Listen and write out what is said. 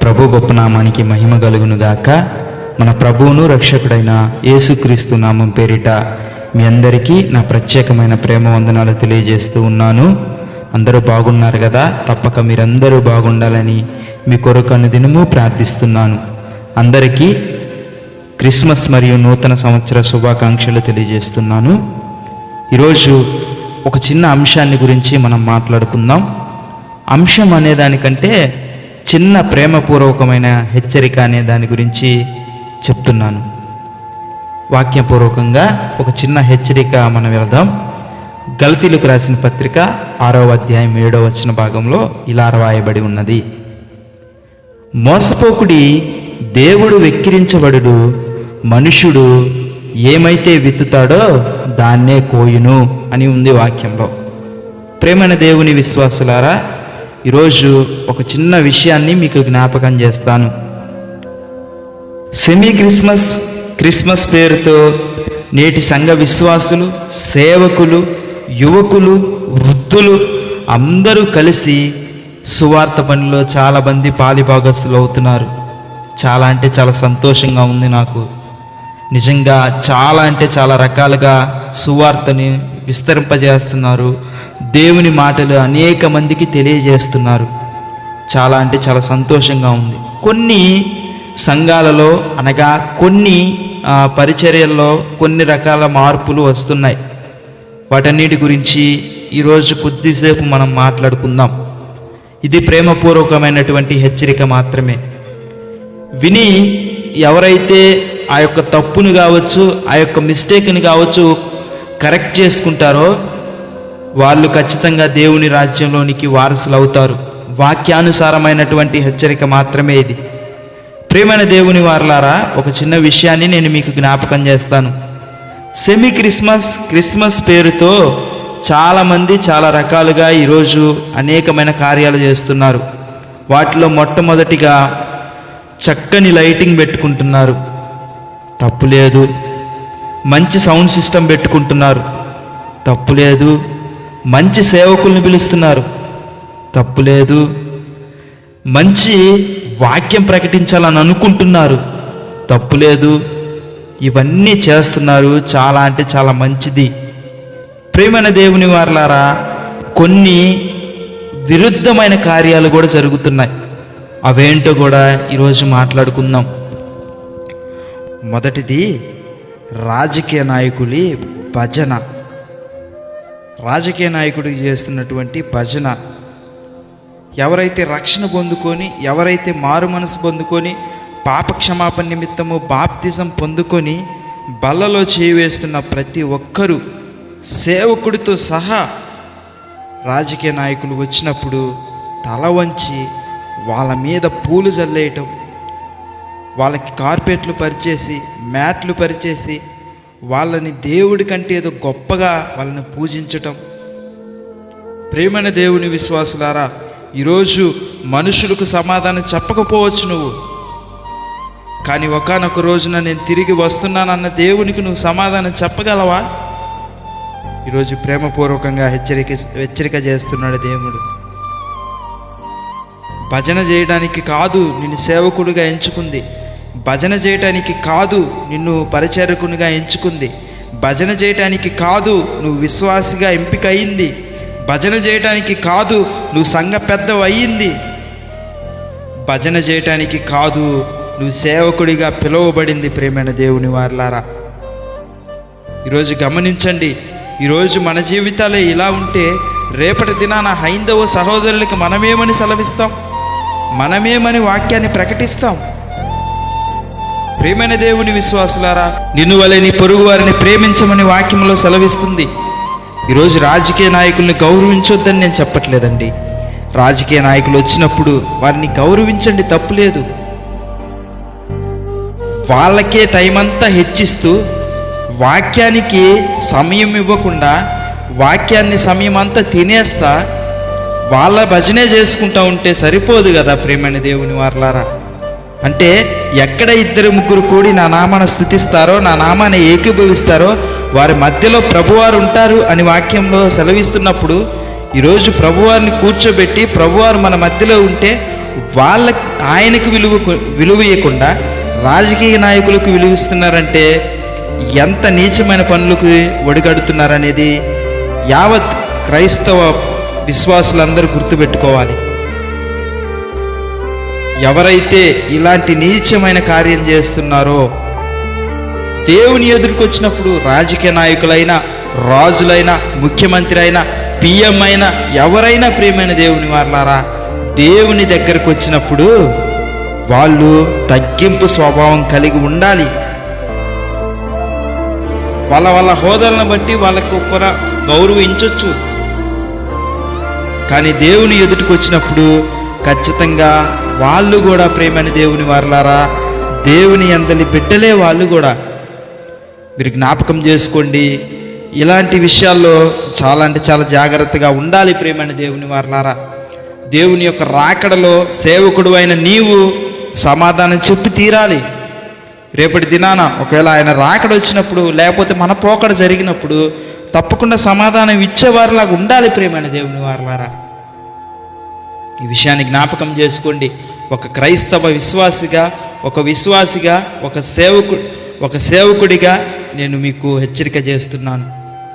ప్రభు గొప్ప నామానికి మహిమ కలుగునుగాక. మన ప్రభువును రక్షకుడైన యేసుక్రీస్తు నామం పేరిట మీ అందరికీ నా ప్రత్యేకమైన ప్రేమ వందనాలు తెలియజేస్తూ ఉన్నాను. అందరూ బాగున్నారు కదా? తప్పక మీరందరూ బాగుండాలని మీ కొరకు అనుదినము ప్రార్థిస్తున్నాను. అందరికీ క్రిస్మస్ మరియు నూతన సంవత్సర శుభాకాంక్షలు తెలియజేస్తున్నాను. ఈరోజు ఒక చిన్న అంశాన్ని గురించి మనం మాట్లాడుకుందాం. అంశం అనేదానికంటే చిన్న ప్రేమపూర్వకమైన హెచ్చరిక అనే దాని గురించి చెప్తున్నాను. వాక్యపూర్వకంగా ఒక చిన్న హెచ్చరిక మనం వెళదాం. గలతీలకు రాసిన పత్రిక 6వ అధ్యాయం 7వ వచన భాగంలో ఇలా రాయబడి ఉన్నది: మోసపోకుడి, దేవుడు వెక్కిరించబడుడు, మనుష్యుడు ఏమైతే విత్తుతాడో దాన్నే కోయును అని ఉంది వాక్యంలో. ప్రేమైన దేవుని విశ్వాసులారా, ఈరోజు ఒక చిన్న విషయాన్ని మీకు జ్ఞాపకం చేస్తాను. క్రిస్మస్ పేరుతో నేటి సంఘ విశ్వాసులు, సేవకులు, యువకులు, వృద్ధులు అందరూ కలిసి సువార్త పనిలో చాలా మంది పాలిభాగస్తులు అవుతున్నారు. చాలా అంటే చాలా సంతోషంగా ఉంది నాకు. నిజంగా చాలా రకాలుగా సువార్తని విస్తరింపజేస్తున్నారు. దేవుని మాటలు అనేక మందికి తెలియజేస్తున్నారు. చాలా అంటే చాలా సంతోషంగా ఉంది. కొన్ని సంఘాలలో అనగా కొన్ని పరిచర్యల్లో కొన్ని రకాల మార్పులు వస్తున్నాయి. వాటన్నిటి గురించి ఈరోజు కొద్దిసేపు మనం మాట్లాడుకుందాం. ఇది ప్రేమపూర్వకమైనటువంటి హెచ్చరిక మాత్రమే. విని ఎవరైతే ఆ యొక్క తప్పును కావచ్చు, ఆ యొక్క మిస్టేక్ని కావచ్చు కరెక్ట్ చేసుకుంటారో వాళ్ళు ఖచ్చితంగా దేవుని రాజ్యంలోనికి వారసులు అవుతారు. వాక్యానుసారమైనటువంటి హెచ్చరిక మాత్రమే ఇది. ప్రియమైన దేవుని వారలారా, ఒక చిన్న విషయాన్ని నేను మీకు జ్ఞాపకం చేస్తాను. క్రిస్మస్ పేరుతో చాలామంది చాలా రకాలుగా ఈరోజు అనేకమైన కార్యాలు చేస్తున్నారు. వాటిలో మొట్టమొదటిగా చక్కని లైటింగ్ పెట్టుకుంటున్నారు, తప్పులేదు. మంచి సౌండ్ సిస్టమ్ పెట్టుకుంటున్నారు, తప్పులేదు. మంచి సేవకుల్ని పిలుస్తున్నారు, తప్పులేదు. మంచి వాక్యం ప్రకటించాలని అనుకుంటున్నారు, తప్పులేదు. ఇవన్నీ చేస్తున్నారు. చాలా అంటే చాలా మంచిది. ప్రియమైన దేవుని వారలారా, కొన్ని విరుద్ధమైన కార్యాలు కూడా జరుగుతున్నాయి. అవేంటో కూడా ఈరోజు మాట్లాడుకుందాం. మొదటిది రాజకీయ నాయకుడి భజన. రాజకీయ నాయకుడికి చేస్తున్నటువంటి భజన. ఎవరైతే రక్షణ పొందుకొని, ఎవరైతే మారు మనసు పొందుకొని, పాపక్షమాపణ నిమిత్తము బాప్తిజం పొందుకొని బల్లలో చేయి వేస్తున్న ప్రతి ఒక్కరూ, సేవకుడితో సహా రాజకీయ నాయకులు వచ్చినప్పుడు తల వంచి వాళ్ళ మీద పూలు జల్లేయటం, వాళ్ళకి కార్పెట్లు పరిచేసి, మ్యాట్లు పరిచేసి, వాళ్ళని దేవుడి కంటే ఏదో గొప్పగా వాళ్ళని పూజించటం. ప్రియమైన దేవుని విశ్వాసులారా, ఈరోజు మనుషులకు సమాధానం చెప్పకపోవచ్చు నువ్వు, కానీ ఒకానొక రోజున నేను తిరిగి వస్తున్నానన్న దేవునికి నువ్వు సమాధానం చెప్పగలవా? ఈరోజు ప్రేమపూర్వకంగా హెచ్చరిక చేస్తున్నాడు దేవుడు. భజన చేయడానికి కాదు నిన్ను సేవకుడిగా ఎంచుకుంది. భజన చేయటానికి కాదు నిన్ను పరిచారకునిగా ఎంచుకుంది. భజన చేయటానికి కాదు నువ్వు విశ్వాసిగా ఎంపిక అయింది. భజన చేయటానికి కాదు నువ్వు సంఘ పెద్దవి అయ్యింది. భజన చేయటానికి కాదు నువ్వు సేవకుడిగా పిలువబడింది. ప్రియమైన దేవుని వారలారా, ఈరోజు గమనించండి. ఈరోజు మన జీవితాలే ఇలా ఉంటే రేపటి దినాన హైందవ సహోదరులకి మనమేమని సెలవిస్తాం? మనమేమని వాక్యాన్ని ప్రకటిస్తాం? ప్రియమైన దేవుని విశ్వాసులారా, నిన్ను వలె నీ పొరుగు వారిని ప్రేమించమని వాక్యంలో సెలవిస్తుంది. ఈరోజు రాజకీయ నాయకుల్ని గౌరవించొద్దని నేను చెప్పట్లేదండి. రాజకీయ నాయకులు వచ్చినప్పుడు వారిని గౌరవించండి, తప్పులేదు. వాళ్ళకే టైం అంతా హెచ్చిస్తూ, వాక్యానికి సమయం ఇవ్వకుండా, వాక్యాన్ని సమయం అంతా తినేస్తా వాళ్ళ భజనే చేసుకుంటూ ఉంటే సరిపోదు కదా ప్రియమైన దేవుని వారలారా. అంటే ఎక్కడ 2-3 కూడి నా నామాన్ని స్తుతిస్తారో, నా నామాన్ని ఏకీభవిస్తారో వారి మధ్యలో ప్రభువారు ఉంటారు అని వాక్యంలో సెలవిస్తున్నప్పుడు ఈరోజు ప్రభువారిని కూర్చోబెట్టి ప్రభువారు మన మధ్యలో ఉంటే ఆయనకు విలువ ఇవ్వకుండా రాజకీయ నాయకులకు విలువిస్తున్నారంటే ఎంత నీచమైన పనులకు ఒడిగడుతున్నారనేది యావత్ క్రైస్తవ విశ్వాసులందరూ గుర్తుపెట్టుకోవాలి. ఎవరైతే ఇలాంటి నీచమైన కార్యం చేస్తున్నారో దేవుని ఎదురుకు వచ్చినప్పుడు రాజకీయ నాయకులైనా, రాజులైనా, ముఖ్యమంత్రి అయినా, పిఎం అయినా, ఎవరైనా ప్రియమైన దేవుని వారలారా, దేవుని దగ్గరకు వచ్చినప్పుడు వాళ్ళు తగ్గింపు స్వభావం కలిగి ఉండాలి. వాళ్ళ హోదాలను బట్టి వాళ్ళకు గౌరవించవచ్చు. కానీ దేవుని ఎదుటికి వచ్చినప్పుడు ఖచ్చితంగా వాళ్ళు కూడా ప్రేమైన దేవుని వారలారా, దేవుని అందలి బిడ్డలే వాళ్ళు కూడా. మీరు జ్ఞాపకం చేసుకోండి, ఇలాంటి విషయాల్లో చాలా అంటే చాలా జాగ్రత్తగా ఉండాలి ప్రేమైన దేవుని వారలారా. దేవుని యొక్క రాకడలో సేవకుడు అయిన నీవు సమాధానం చెప్పి తీరాలి. రేపటి దినాన ఒకవేళ ఆయన రాకడ వచ్చినప్పుడు, లేకపోతే మన పోకడ జరిగినప్పుడు తప్పకుండా సమాధానం ఇచ్చేవారిలాగా ఉండాలి ప్రియమైన దేవుని వారలారా. ఈ విషయాన్ని జ్ఞాపకం చేసుకోండి. ఒక క్రైస్తవ విశ్వాసిగా, ఒక సేవకుడిగా నేను మీకు హెచ్చరిక చేస్తున్నాను.